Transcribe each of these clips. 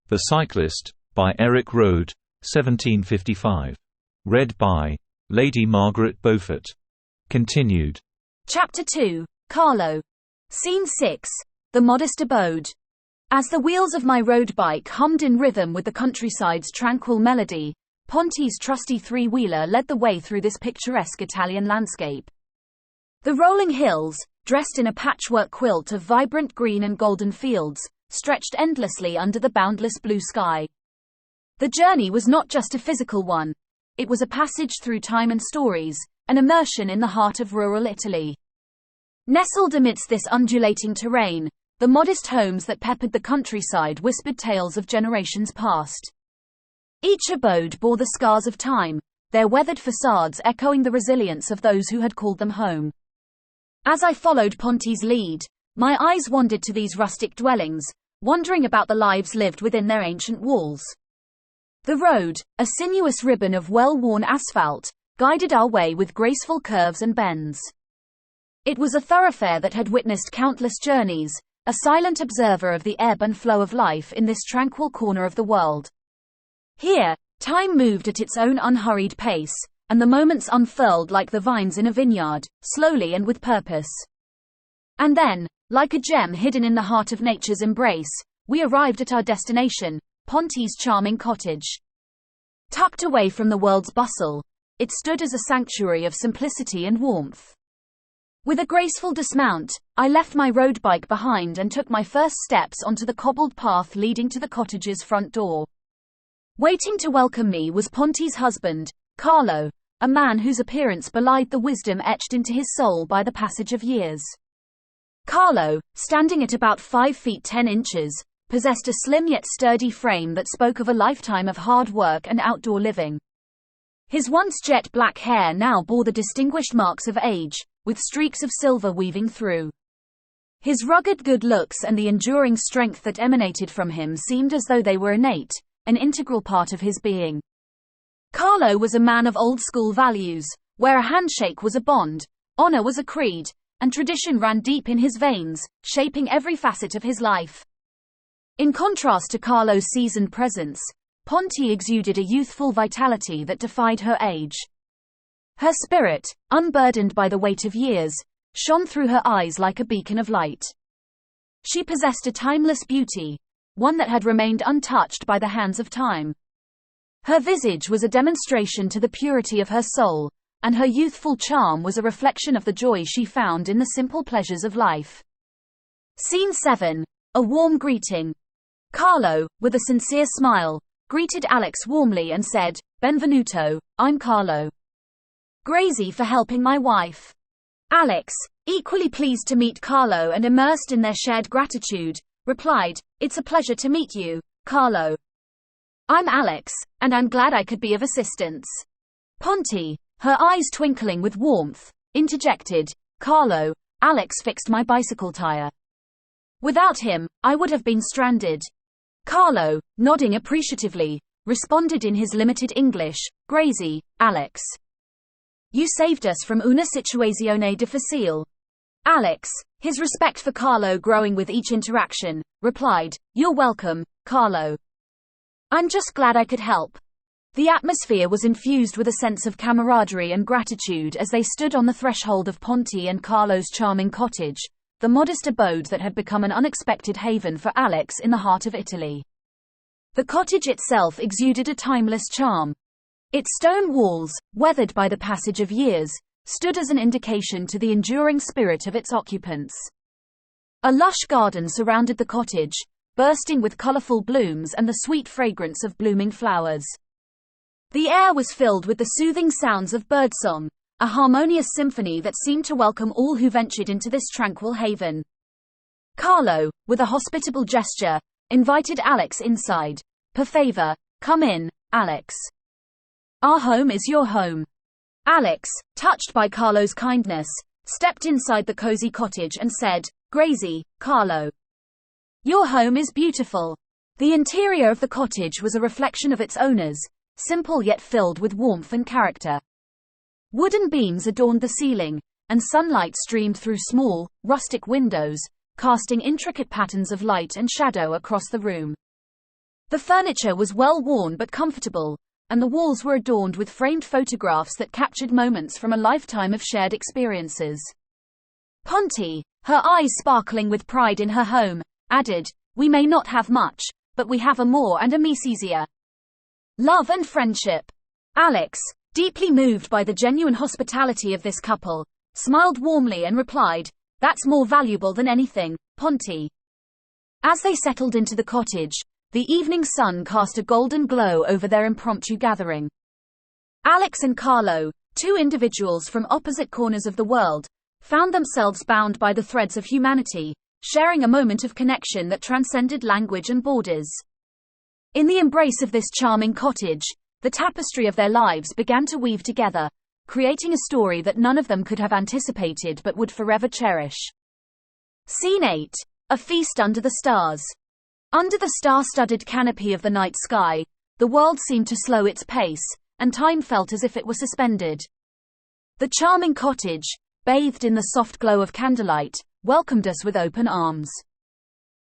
The Cyclist, by Erik Røde, 1755. Read by Lady Margaret Beaufort. Continued. Chapter 2, Carlo. Scene 6, The Modest Abode. As the wheels of my road bike hummed in rhythm with the countryside's tranquil melody, Ponti's trusty three-wheeler led the way through this picturesque Italian landscape. The rolling hills, dressed in a patchwork quilt of vibrant green and golden fields, stretched endlessly under the boundless blue sky. The journey was not just a physical one. It was a passage through time and stories, an immersion in the heart of rural Italy. Nestled amidst this undulating terrain, the modest homes that peppered the countryside whispered tales of generations past. Each abode bore the scars of time, their weathered facades echoing the resilience of those who had called them home. As I followed Ponti's lead, my eyes wandered to these rustic dwellings, wondering about the lives lived within their ancient walls. The road, a sinuous ribbon of well-worn asphalt, guided our way with graceful curves and bends. It was a thoroughfare that had witnessed countless journeys, a silent observer of the ebb and flow of life in this tranquil corner of the world. Here, time moved at its own unhurried pace, and the moments unfurled like the vines in a vineyard, slowly and with purpose. And then, like a gem hidden in the heart of nature's embrace, we arrived at our destination, Ponti's charming cottage. Tucked away from the world's bustle, it stood as a sanctuary of simplicity and warmth. With a graceful dismount, I left my road bike behind and took my first steps onto the cobbled path leading to the cottage's front door. Waiting to welcome me was Ponti's husband, Carlo, a man whose appearance belied the wisdom etched into his soul by the passage of years. Carlo, standing at about 5 feet 10 inches, possessed a slim yet sturdy frame that spoke of a lifetime of hard work and outdoor living. His once jet black hair now bore the distinguished marks of age, with streaks of silver weaving through. His rugged good looks and the enduring strength that emanated from him seemed as though they were innate, an integral part of his being. Carlo was a man of old-school values, where a handshake was a bond, honor was a creed, and tradition ran deep in his veins, shaping every facet of his life. In contrast to Carlo's seasoned presence, Ponti exuded a youthful vitality that defied her age. Her spirit, unburdened by the weight of years, shone through her eyes like a beacon of light. She possessed a timeless beauty, one that had remained untouched by the hands of time. Her visage was a demonstration to the purity of her soul, and her youthful charm was a reflection of the joy she found in the simple pleasures of life. Scene 7, A Warm Greeting. Carlo, with a sincere smile, greeted Alex warmly and said, "Benvenuto, I'm Carlo. Grazie for helping my wife." Alex, equally pleased to meet Carlo and immersed in their shared gratitude, replied, "It's a pleasure to meet you, Carlo. I'm Alex, and I'm glad I could be of assistance." Ponti, her eyes twinkling with warmth, interjected, "Carlo, Alex fixed my bicycle tire. Without him, I would have been stranded." Carlo, nodding appreciatively, responded in his limited English, "Grazie, Alex. You saved us from una situazione difficile." Alex, his respect for Carlo growing with each interaction, replied, "You're welcome, Carlo. I'm just glad I could help." The atmosphere was infused with a sense of camaraderie and gratitude as they stood on the threshold of Ponti and Carlo's charming cottage, the modest abode that had become an unexpected haven for Alex in the heart of Italy. The cottage itself exuded a timeless charm. Its stone walls, weathered by the passage of years, stood as an indication to the enduring spirit of its occupants. A lush garden surrounded the cottage, bursting with colorful blooms and the sweet fragrance of blooming flowers. The air was filled with the soothing sounds of birdsong, a harmonious symphony that seemed to welcome all who ventured into this tranquil haven. Carlo, with a hospitable gesture, invited Alex inside. "Per favor, come in, Alex. Our home is your home." Alex, touched by Carlo's kindness, stepped inside the cozy cottage and said, "Grazie, Carlo. Your home is beautiful." The interior of the cottage was a reflection of its owners, simple yet filled with warmth and character. Wooden beams adorned the ceiling, and sunlight streamed through small, rustic windows, casting intricate patterns of light and shadow across the room. The furniture was well worn but comfortable, and the walls were adorned with framed photographs that captured moments from a lifetime of shared experiences. Ponty, her eyes sparkling with pride in her home, added, "We may not have much, but we have a more and a miss easier. Love and friendship." Alex, deeply moved by the genuine hospitality of this couple, smiled warmly and replied, "That's more valuable than anything, Ponty." As they settled into the cottage, the evening sun cast a golden glow over their impromptu gathering. Alex and Carlo, two individuals from opposite corners of the world, found themselves bound by the threads of humanity, sharing a moment of connection that transcended language and borders. In the embrace of this charming cottage, the tapestry of their lives began to weave together, creating a story that none of them could have anticipated but would forever cherish. Scene 8. A feast under the stars. Under the star-studded canopy of the night sky, the world seemed to slow its pace, and time felt as if it were suspended. The charming cottage, bathed in the soft glow of candlelight, welcomed us with open arms.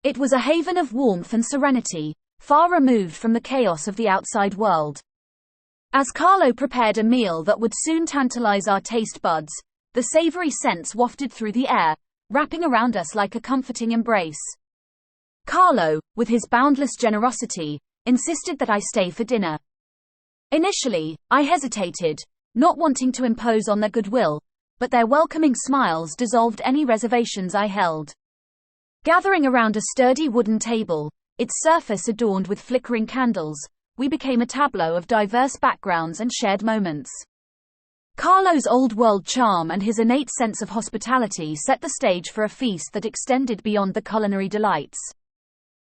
It was a haven of warmth and serenity, far removed from the chaos of the outside world. As Carlo prepared a meal that would soon tantalize our taste buds, the savory scents wafted through the air, wrapping around us like a comforting embrace. Carlo, with his boundless generosity, insisted that I stay for dinner. Initially, I hesitated, not wanting to impose on their goodwill, but their welcoming smiles dissolved any reservations I held. Gathering around a sturdy wooden table, its surface adorned with flickering candles, we became a tableau of diverse backgrounds and shared moments. Carlo's old-world charm and his innate sense of hospitality set the stage for a feast that extended beyond the culinary delights.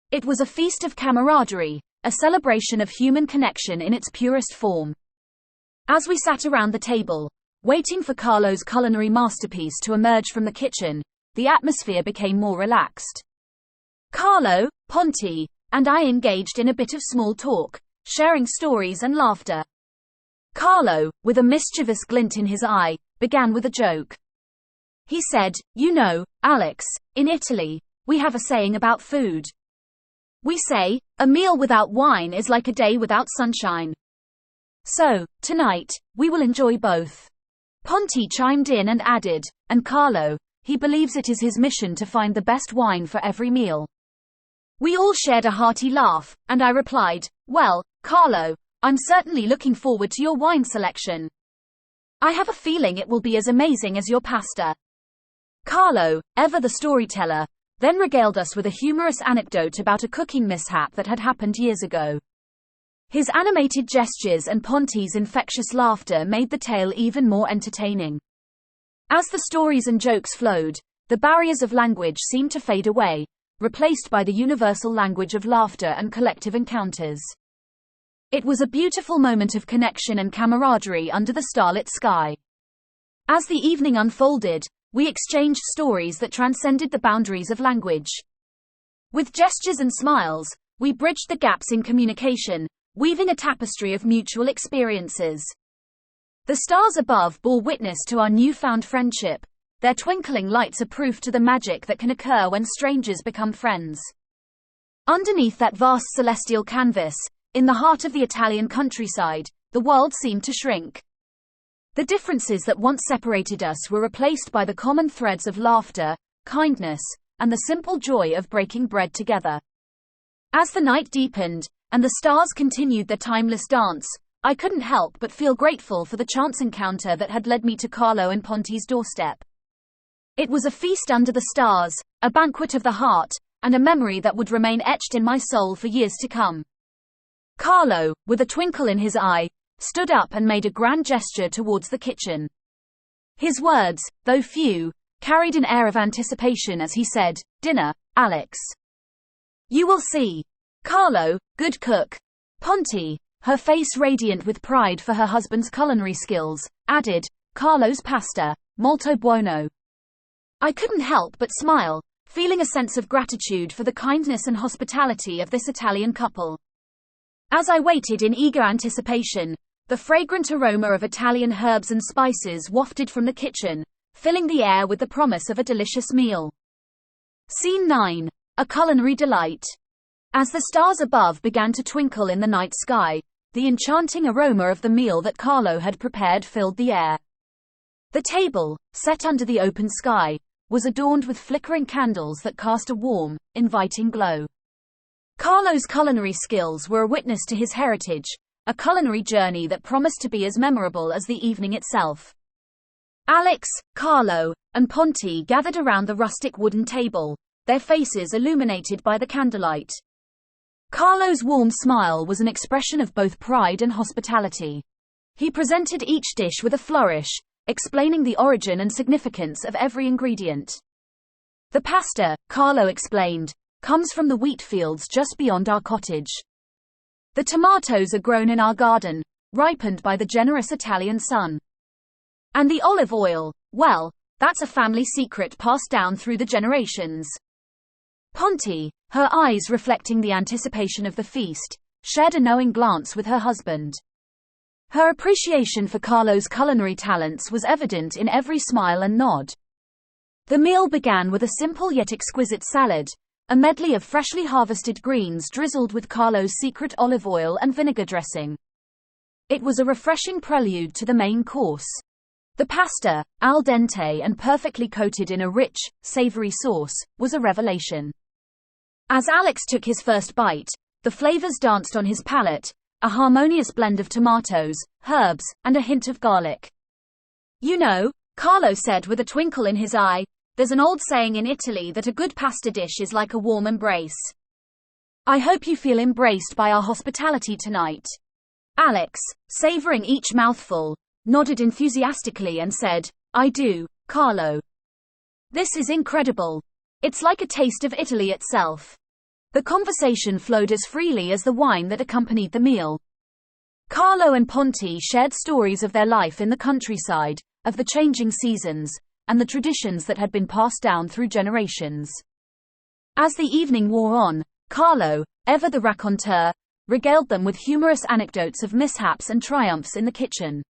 It was a feast of camaraderie, a celebration of human connection in its purest form. As we sat around the table, waiting for Carlo's culinary masterpiece to emerge from the kitchen, the atmosphere became more relaxed. Carlo, Ponty, and I engaged in a bit of small talk, sharing stories and laughter. Carlo, with a mischievous glint in his eye, began with a joke. He said, "You know, Alex, in Italy, we have a saying about food. We say, a meal without wine is like a day without sunshine. So, tonight, we will enjoy both." Ponty chimed in and added, "And Carlo, he believes it is his mission to find the best wine for every meal." We all shared a hearty laugh, and I replied, "Well, Carlo, I'm certainly looking forward to your wine selection. I have a feeling it will be as amazing as your pasta." Carlo, ever the storyteller, then regaled us with a humorous anecdote about a cooking mishap that had happened years ago. His animated gestures and Ponty's infectious laughter made the tale even more entertaining. As the stories and jokes flowed, the barriers of language seemed to fade away, replaced by the universal language of laughter and collective encounters. It was a beautiful moment of connection and camaraderie under the starlit sky. As the evening unfolded, we exchanged stories that transcended the boundaries of language. With gestures and smiles, we bridged the gaps in communication, weaving a tapestry of mutual experiences. The stars above bore witness to our newfound friendship, their twinkling lights are proof to the magic that can occur when strangers become friends. Underneath that vast celestial canvas, in the heart of the Italian countryside, the world seemed to shrink. The differences that once separated us were replaced by the common threads of laughter, kindness, and the simple joy of breaking bread together. As the night deepened, and the stars continued their timeless dance, I couldn't help but feel grateful for the chance encounter that had led me to Carlo and Ponty's doorstep. It was a feast under the stars, a banquet of the heart, and a memory that would remain etched in my soul for years to come. Carlo, with a twinkle in his eye, stood up and made a grand gesture towards the kitchen. His words, though few, carried an air of anticipation as he said, "Dinner, Alex. You will see. Carlo, good cook." Ponty, her face radiant with pride for her husband's culinary skills, added, "Carlo's pasta, molto buono." I couldn't help but smile, feeling a sense of gratitude for the kindness and hospitality of this Italian couple. As I waited in eager anticipation, the fragrant aroma of Italian herbs and spices wafted from the kitchen, filling the air with the promise of a delicious meal. Scene 9. A culinary delight. As the stars above began to twinkle in the night sky, the enchanting aroma of the meal that Carlo had prepared filled the air. The table, set under the open sky, was adorned with flickering candles that cast a warm, inviting glow. Carlo's culinary skills were a witness to his heritage, a culinary journey that promised to be as memorable as the evening itself. Alex, Carlo, and Ponti gathered around the rustic wooden table, their faces illuminated by the candlelight. Carlo's warm smile was an expression of both pride and hospitality. He presented each dish with a flourish, explaining the origin and significance of every ingredient. The pasta, Carlo explained, comes from the wheat fields just beyond our cottage. The tomatoes are grown in our garden, ripened by the generous Italian sun. And the olive oil, well, that's a family secret passed down through the generations. Ponti, her eyes reflecting the anticipation of the feast, shared a knowing glance with her husband. Her appreciation for Carlo's culinary talents was evident in every smile and nod. The meal began with a simple yet exquisite salad, a medley of freshly harvested greens drizzled with Carlo's secret olive oil and vinegar dressing. It was a refreshing prelude to the main course. The pasta, al dente and perfectly coated in a rich, savory sauce, was a revelation. As Alex took his first bite, the flavors danced on his palate, a harmonious blend of tomatoes, herbs, and a hint of garlic. You know, Carlo said with a twinkle in his eye, there's an old saying in Italy that a good pasta dish is like a warm embrace. I hope you feel embraced by our hospitality tonight. Alex, savoring each mouthful, nodded enthusiastically and said, I do, Carlo. This is incredible. It's like a taste of Italy itself. The conversation flowed as freely as the wine that accompanied the meal. Carlo and Ponti shared stories of their life in the countryside, of the changing seasons, and the traditions that had been passed down through generations. As the evening wore on, Carlo, ever the raconteur, regaled them with humorous anecdotes of mishaps and triumphs in the kitchen.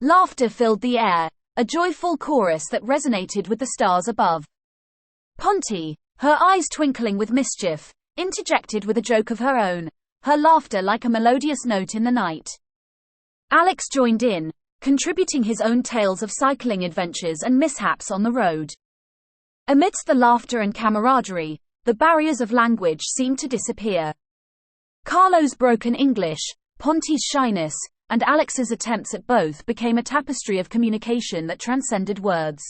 Laughter filled the air, a joyful chorus that resonated with the stars above. Ponti, her eyes twinkling with mischief, interjected with a joke of her own, her laughter like a melodious note in the night. Alex joined in, contributing his own tales of cycling adventures and mishaps on the road. Amidst the laughter and camaraderie, the barriers of language seemed to disappear. Carlo's broken English, Ponti's shyness, and Alex's attempts at both became a tapestry of communication that transcended words.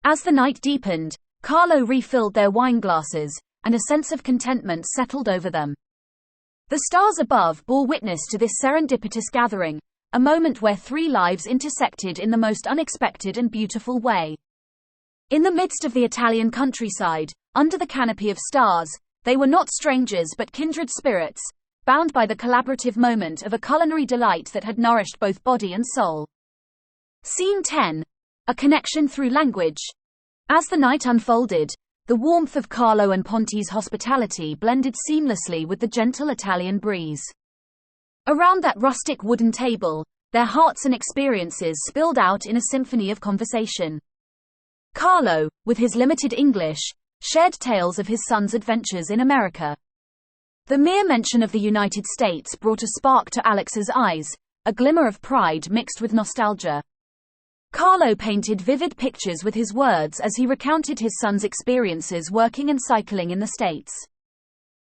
As the night deepened, Carlo refilled their wine glasses, and a sense of contentment settled over them. The stars above bore witness to this serendipitous gathering, a moment where three lives intersected in the most unexpected and beautiful way. In the midst of the Italian countryside, under the canopy of stars, they were not strangers but kindred spirits, bound by the collaborative moment of a culinary delight that had nourished both body and soul. Scene 10. A connection through language. As the night unfolded, the warmth of Carlo and Ponti's hospitality blended seamlessly with the gentle Italian breeze. Around that rustic wooden table, their hearts and experiences spilled out in a symphony of conversation. Carlo, with his limited English, shared tales of his son's adventures in America. The mere mention of the United States brought a spark to Alex's eyes, a glimmer of pride mixed with nostalgia. Carlo painted vivid pictures with his words as he recounted his son's experiences working and cycling in the States.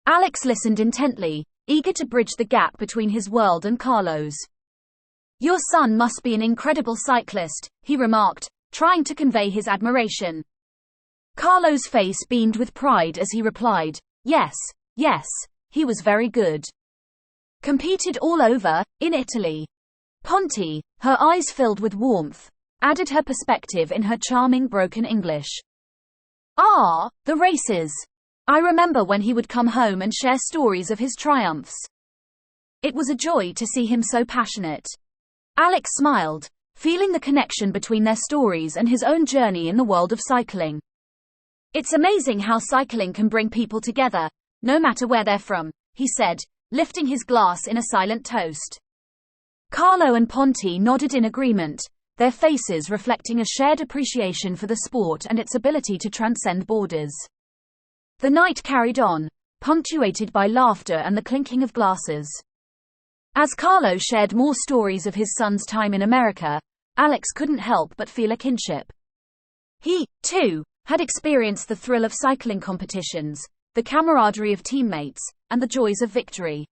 Alex listened intently, eager to bridge the gap between his world and Carlo's. Your son must be an incredible cyclist, he remarked, trying to convey his admiration. Carlo's face beamed with pride as he replied, yes, he was very good. Competed all over, in Italy. Ponti, her eyes filled with warmth, added her perspective in her charming broken English. Ah, the races. I remember when he would come home and share stories of his triumphs. It was a joy to see him so passionate. Alex smiled, feeling the connection between their stories and his own journey in the world of cycling. It's amazing how cycling can bring people together, no matter where they're from, he said, lifting his glass in a silent toast. Carlo and Ponti nodded in agreement, their faces reflecting a shared appreciation for the sport and its ability to transcend borders. The night carried on, punctuated by laughter and the clinking of glasses. As Carlo shared more stories of his son's time in America, Alex couldn't help but feel a kinship. He, too, had experienced the thrill of cycling competitions, the camaraderie of teammates, and the joys of victory.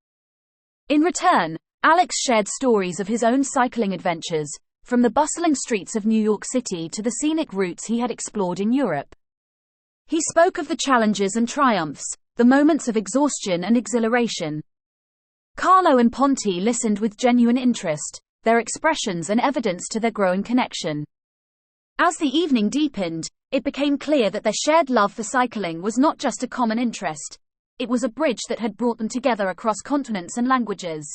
In return, Alex shared stories of his own cycling adventures, from the bustling streets of New York City to the scenic routes he had explored in Europe. He spoke of the challenges and triumphs, the moments of exhaustion and exhilaration. Carlo and Ponti listened with genuine interest, their expressions an evidence to their growing connection. As the evening deepened, it became clear that their shared love for cycling was not just a common interest. It was a bridge that had brought them together across continents and languages.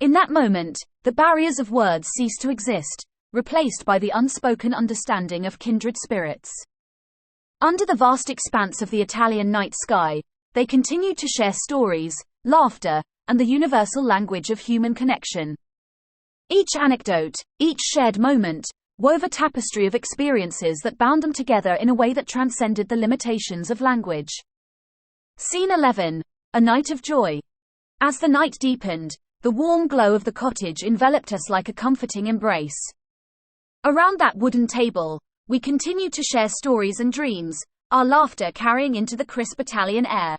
In that moment, the barriers of words ceased to exist, replaced by the unspoken understanding of kindred spirits. Under the vast expanse of the Italian night sky, they continued to share stories, laughter, and the universal language of human connection. Each anecdote, each shared moment, wove a tapestry of experiences that bound them together in a way that transcended the limitations of language. Scene 11. A night of joy. As the night deepened, the warm glow of the cottage enveloped us like a comforting embrace. Around that wooden table, we continued to share stories and dreams, our laughter carrying into the crisp Italian air.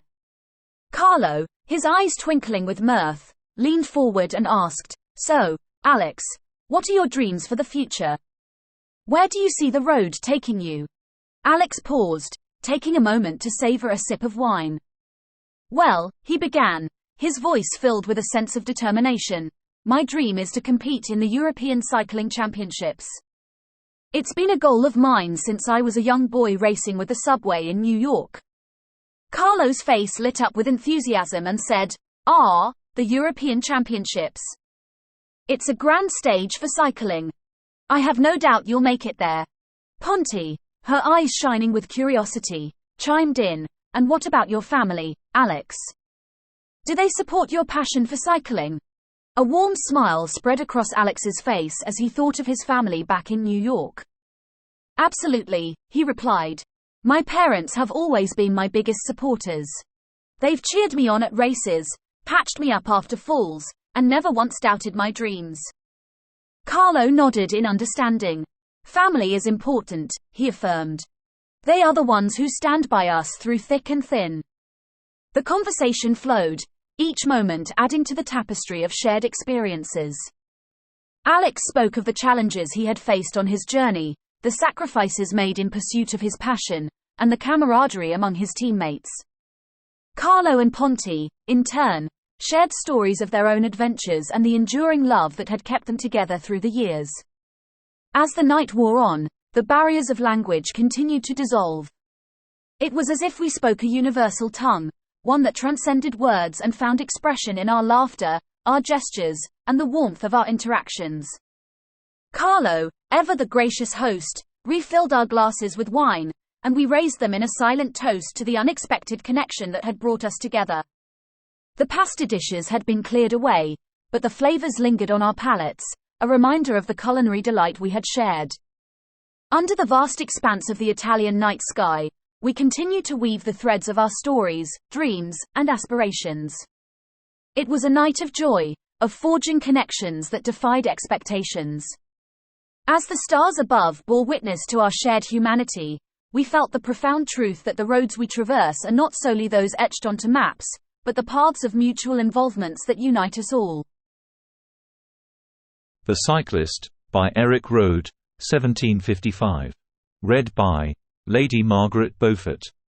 Carlo, his eyes twinkling with mirth, leaned forward and asked, "So, Alex, what are your dreams for the future? Where do you see the road taking you?" Alex paused, taking a moment to savor a sip of wine. "Well," he began, his voice filled with a sense of determination, "my dream is to compete in the European Cycling Championships. It's been a goal of mine since I was a young boy racing with the subway in New York." Carlo's face lit up with enthusiasm and said, "Ah, the European Championships. It's a grand stage for cycling. I have no doubt you'll make it there." Ponti, her eyes shining with curiosity, chimed in, "And what about your family, Alex? Do they support your passion for cycling?" A warm smile spread across Alex's face as he thought of his family back in New York. "Absolutely," he replied. "My parents have always been my biggest supporters. They've cheered me on at races, patched me up after falls, and never once doubted my dreams." Carlo nodded in understanding. "Family is important," he affirmed. "They are the ones who stand by us through thick and thin." The conversation flowed, each moment adding to the tapestry of shared experiences. Alex spoke of the challenges he had faced on his journey, the sacrifices made in pursuit of his passion, and the camaraderie among his teammates. Carlo and Ponti, in turn, shared stories of their own adventures and the enduring love that had kept them together through the years. As the night wore on, the barriers of language continued to dissolve. It was as if we spoke a universal tongue, one that transcended words and found expression in our laughter, our gestures, and the warmth of our interactions. Carlo, ever the gracious host, refilled our glasses with wine, and we raised them in a silent toast to the unexpected connection that had brought us together. The pasta dishes had been cleared away, but the flavors lingered on our palates, a reminder of the culinary delight we had shared. Under the vast expanse of the Italian night sky, we continued to weave the threads of our stories, dreams, and aspirations. It was a night of joy, of forging connections that defied expectations. As the stars above bore witness to our shared humanity, we felt the profound truth that the roads we traverse are not solely those etched onto maps, but the paths of mutual involvements that unite us all. The Cyclist, by Erik Røde, 1755. Read by Lady Margaret Beaufort.